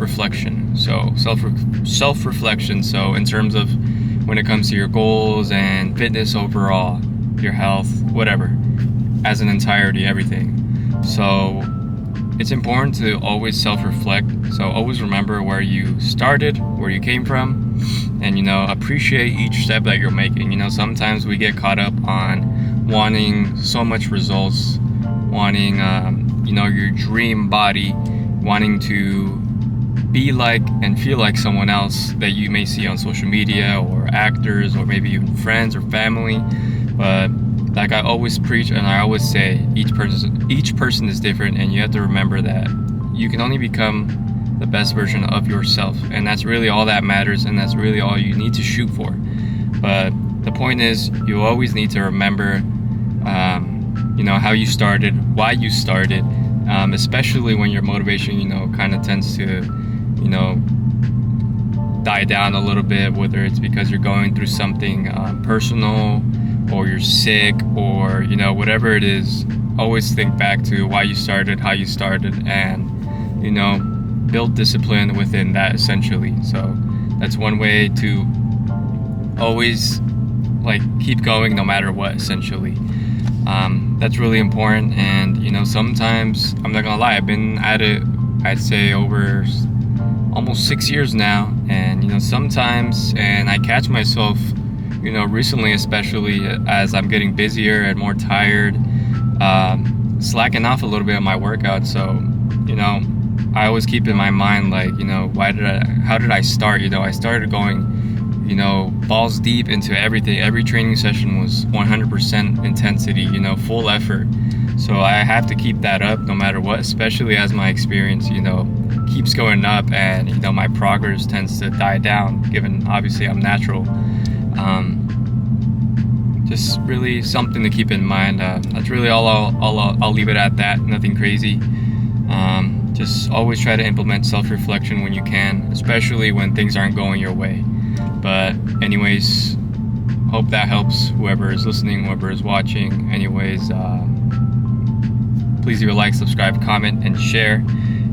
self-reflection. So self-reflection. So in terms of when it comes to your goals and fitness overall, your health, whatever, as an entirety, everything. So it's important to always self-reflect. So always remember where you started, where you came from, and appreciate each step that you're making. Sometimes we get caught up on wanting so much results, wanting your dream body, wanting to be like and feel like someone else that you may see on social media, or actors, or maybe even friends or family. But like I always preach and I always say, each person is different, and you have to remember that you can only become the best version of yourself, and that's really all that matters, and that's really all you need to shoot for. But the point is, you always need to remember how you started, why you started, especially when your motivation kind of tends to die down a little bit, whether it's because you're going through something personal, or you're sick, or whatever it is. Always think back to why you started, how you started, and build discipline within that, essentially. So that's one way to always keep going no matter what, essentially. That's really important. And sometimes, I'm not gonna lie, I've been at it, I'd say, over almost 6 years now, and sometimes, and I catch myself recently, especially as I'm getting busier and more tired, slacking off a little bit of my workout. So I always keep in my mind, how did I start? I started going balls deep into everything. Every training session was 100% intensity, full effort. So I have to keep that up no matter what, especially as my experience keeps going up, and my progress tends to die down, given obviously I'm natural. Just really something to keep in mind. That's really all I'll leave it at that. Nothing crazy. Just always try to implement self-reflection when you can, especially when things aren't going your way. But anyways, hope that helps whoever is listening, whoever is watching. Anyways, please leave a like, subscribe, comment, and share.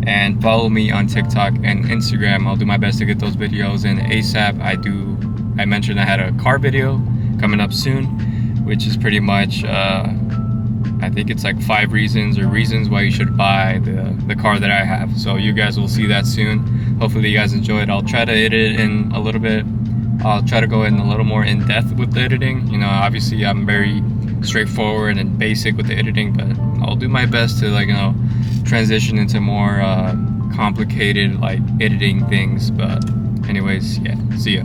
And follow me on TikTok and Instagram. I'll do my best to get those videos in ASAP. I mentioned I had a car video coming up soon, which is pretty much, I think it's 5 reasons why you should buy the car that I have. So you guys will see that soon. Hopefully you guys enjoy it. I'll try to edit it in a little bit. I'll try to go in a little more in depth with the editing. Obviously I'm very straightforward and basic with the editing, but I'll do my best to transition into more complicated editing things. But anyways, yeah, see ya.